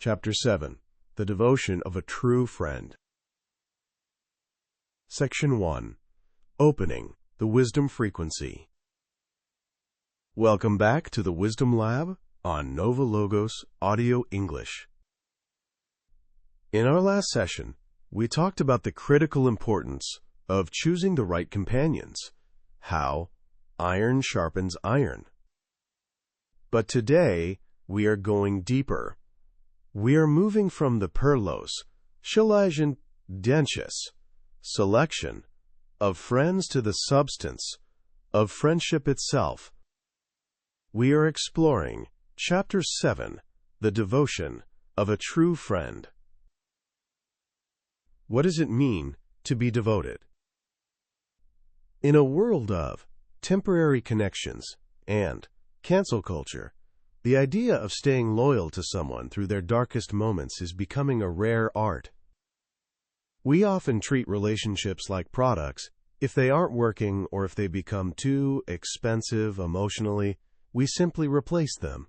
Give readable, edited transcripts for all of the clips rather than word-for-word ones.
Chapter 7. The Devotion of a True Friend. Section 1. Opening the Wisdom Frequency. Welcome back to the Wisdom Lab on NovaLogos Audio English. In our last session, we talked about the critical importance of choosing the right companions, how iron sharpens iron. But today, we are going deeper. We are moving from the perlos, shillage and dentious, selection of friends to the substance of friendship itself. We are exploring Chapter 7, The Devotion of a True Friend. What does it mean to be devoted? In a world of temporary connections and cancel culture, the idea of staying loyal to someone through their darkest moments is becoming a rare art. We often treat relationships like products. If they aren't working or if they become too expensive emotionally, we simply replace them.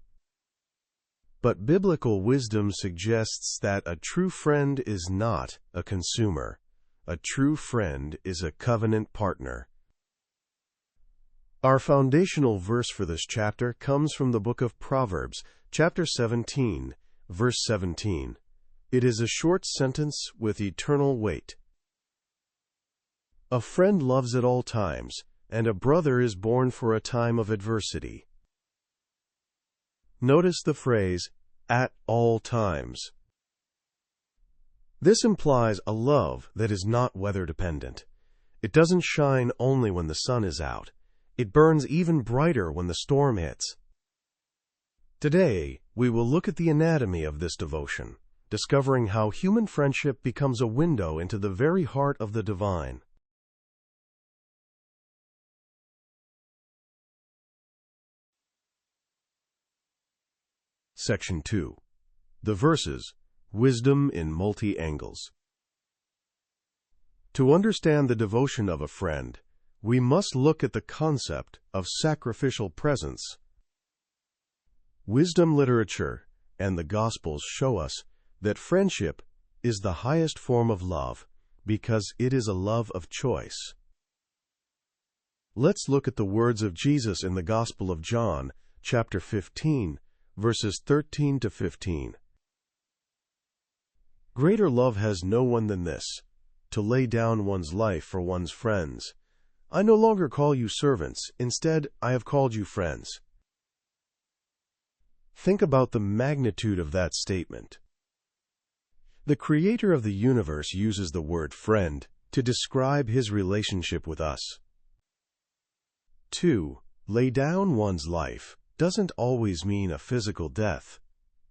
But biblical wisdom suggests that a true friend is not a consumer. A true friend is a covenant partner. Our foundational verse for this chapter comes from the Book of Proverbs, chapter 17, verse 17. It is a short sentence with eternal weight. A friend loves at all times, and a brother is born for a time of adversity. Notice the phrase, at all times. This implies a love that is not weather-dependent. It doesn't shine only when the sun is out. It burns even brighter when the storm hits. Today, we will look at the anatomy of this devotion, discovering how human friendship becomes a window into the very heart of the divine. Section 2. The verses, Wisdom in Multi-Angles. To understand the devotion of a friend, we must look at the concept of sacrificial presence. Wisdom literature and the Gospels show us that friendship is the highest form of love because it is a love of choice. Let's look at the words of Jesus in the Gospel of John, chapter 15, verses 13 to 15. Greater love has no one than this, to lay down one's life for one's friends. I no longer call you servants, instead I have called you friends. Think about the magnitude of that statement. The Creator of the universe uses the word friend to describe his relationship with us. 2. Lay down one's life doesn't always mean a physical death.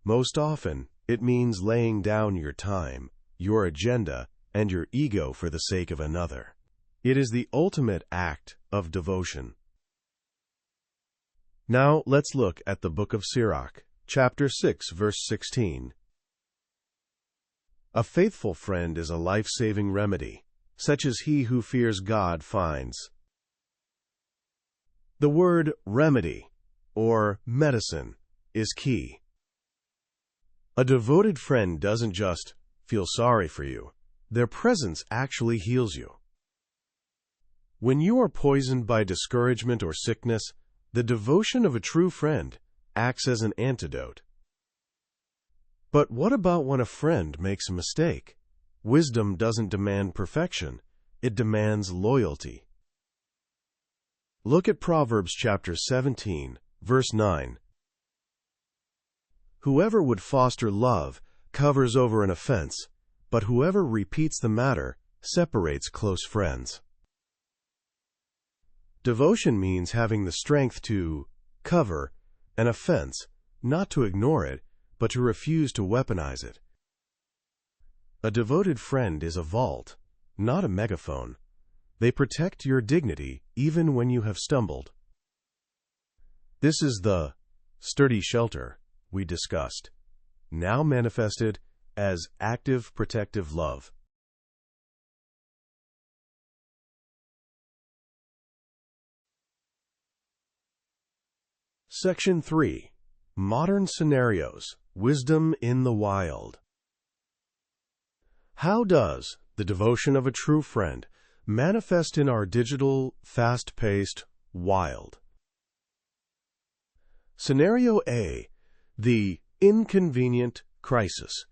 Most often, it means laying down your time, your agenda, and your ego for the sake of another. It is the ultimate act of devotion. Now let's look at the Book of Sirach, chapter 6, verse 16. A faithful friend is a life-saving remedy, such as he who fears God finds. The word remedy, or medicine, is key. A devoted friend doesn't just feel sorry for you. Their presence actually heals you. When you are poisoned by discouragement or sickness, the devotion of a true friend acts as an antidote. But what about when a friend makes a mistake? Wisdom doesn't demand perfection. It demands loyalty. Look at Proverbs chapter 17, verse 9. Whoever would foster love covers over an offense, but whoever repeats the matter separates close friends. Devotion means having the strength to cover an offense, not to ignore it, but to refuse to weaponize it. A devoted friend is a vault, not a megaphone. They protect your dignity even when you have stumbled. This is the sturdy shelter we discussed, now manifested as active protective love. Section 3. Modern Scenarios Wisdom in the Wild. How does the devotion of a true friend manifest in our digital, fast-paced, wild? Scenario A, the inconvenient crisis.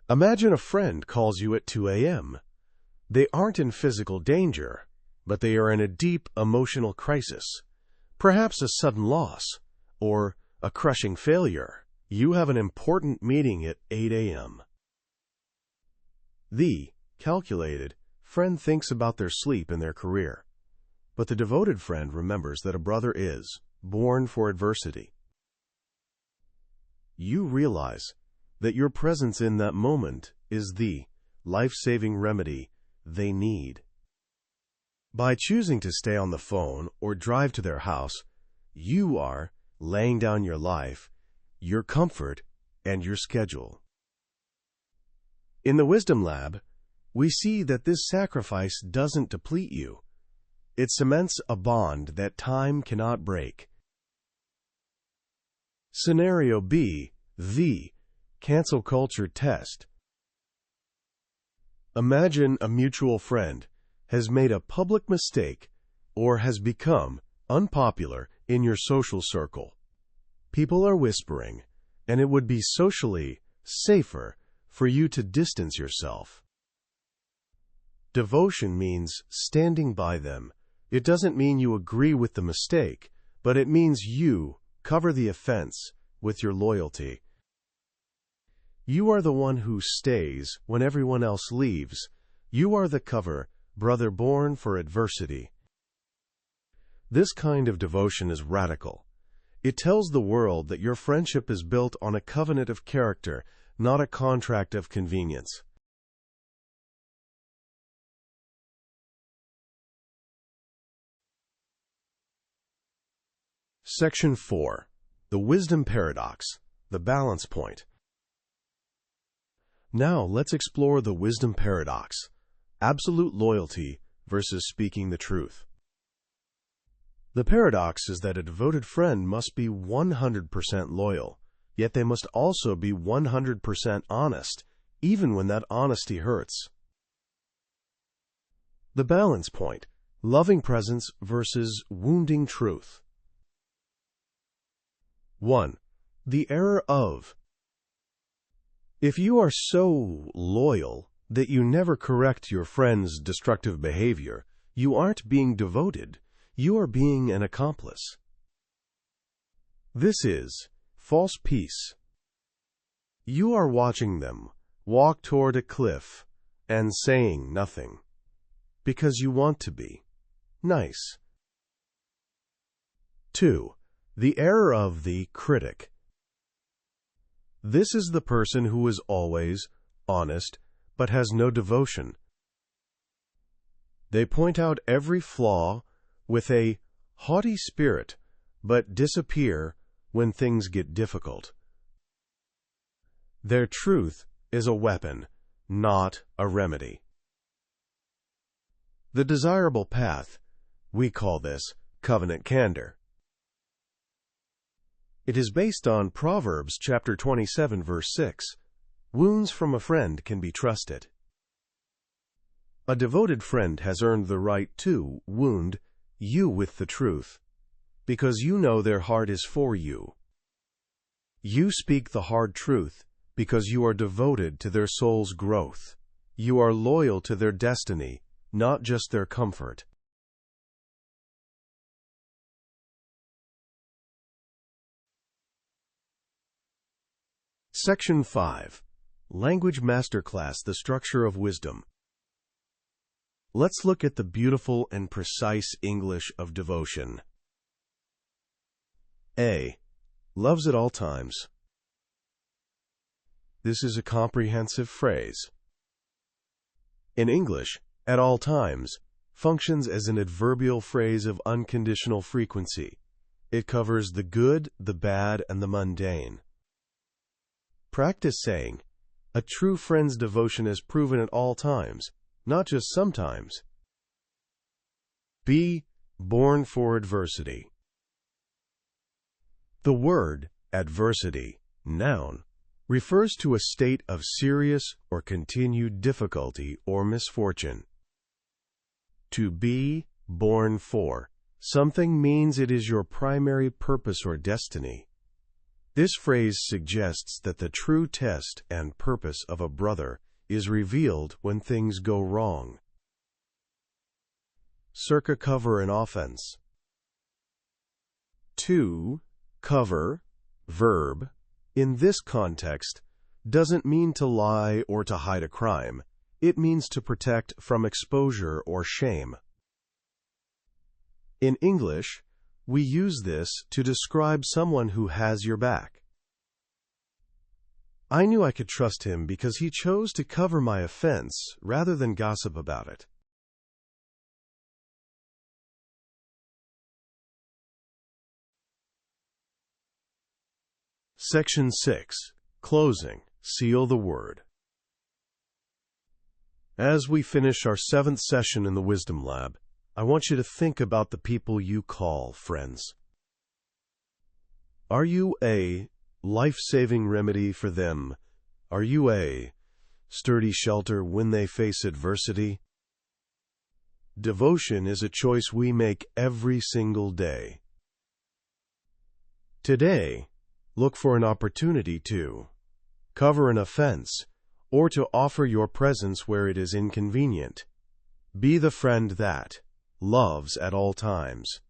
Imagine a friend calls you at 2 a.m. They aren't in physical danger, but they are in a deep emotional crisis, perhaps a sudden loss, or a crushing failure. You have an important meeting at 8 a.m. The calculated friend thinks about their sleep and their career, but the devoted friend remembers that a brother is born for adversity. You realize that your presence in that moment is the life-saving remedy they need. By choosing to stay on the phone or drive to their house, you are laying down your life, your comfort, and your schedule. In the Wisdom Lab, we see that this sacrifice doesn't deplete you. It cements a bond that time cannot break. Scenario B, the cancel culture test. Imagine a mutual friend has made a public mistake or has become unpopular in your social circle. People are whispering, and it would be socially safer for you to distance yourself. Devotion means standing by them. It doesn't mean you agree with the mistake, but it means you cover the offense with your loyalty. You are the one who stays when everyone else leaves. You are the cover, brother born for adversity. This kind of devotion is radical. It tells the world that your friendship is built on a covenant of character, not a contract of convenience. Section 4. The Wisdom Paradox, the Balance Point. Now let's explore the wisdom paradox, absolute loyalty versus speaking the truth. The paradox is that a devoted friend must be 100% loyal, yet they must also be 100% honest, even when that honesty hurts. The balance point, loving presence versus wounding truth. 1. The error of. If you are so loyal that you never correct your friend's destructive behavior, you aren't being devoted, you are being an accomplice. This is false peace. You are watching them walk toward a cliff and saying nothing, because you want to be nice. 2. The error of the critic. This is the person who is always honest, but has no devotion. They point out every flaw with a haughty spirit, but disappear when things get difficult. Their truth is a weapon, not a remedy. The desirable path, we call this covenant candor. It is based on Proverbs chapter 27, verse 6. Wounds from a friend can be trusted. A devoted friend has earned the right to wound you with the truth, because you know their heart is for you. You speak the hard truth because you are devoted to their soul's growth. You are loyal to their destiny, not just their comfort. Section 5. Language Masterclass, the Structure of Wisdom. Let's look at the beautiful and precise English of devotion. A. Loves at all times. This is a comprehensive phrase. In English, at all times functions as an adverbial phrase of unconditional frequency. It covers the good, the bad, and the mundane. Practice saying, a true friend's devotion is proven at all times, not just sometimes. B. Born for adversity. The word Adversity, noun, refers to a state of serious or continued difficulty or misfortune. To be born for something means it is your primary purpose or destiny. This phrase suggests that the true test and purpose of a brother is revealed when things go wrong. Circa cover an offense. To cover, verb, in this context, doesn't mean to lie or to hide a crime. It means to protect from exposure or shame. In English, we use this to describe someone who has your back. I knew I could trust him because he chose to cover my offense rather than gossip about it. Section 6. Closing. Seal the word. As we finish our 7th session in the Wisdom Lab, I want you to think about the people you call friends. Are you a life-saving remedy for them? Are you a sturdy shelter when they face adversity? Devotion is a choice we make every single day. Today, look for an opportunity to cover an offense or to offer your presence where it is inconvenient. Be the friend that loves at all times.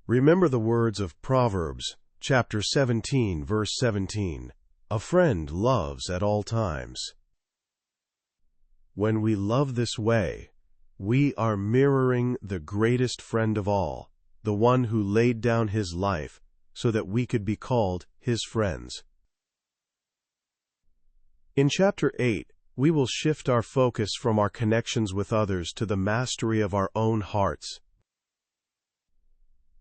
Remember the words of Proverbs, chapter 17, verse 17. A friend loves at all times. When we love this way, we are mirroring the greatest friend of all, the one who laid down his life so that we could be called his friends. In Chapter 8, we will shift our focus from our connections with others to the mastery of our own hearts.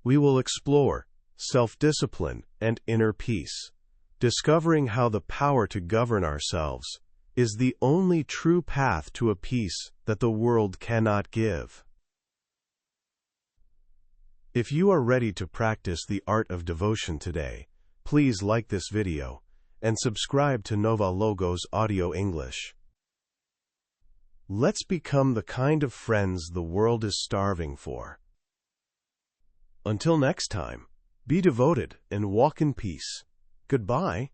We will explore self-discipline and inner peace, discovering how the power to govern ourselves is the only true path to a peace that the world cannot give. If you are ready to practice the art of devotion today, please like this video and subscribe to NovaLogos Audio English. Let's become the kind of friends the world is starving for. Until next time, be devoted and walk in peace. Goodbye.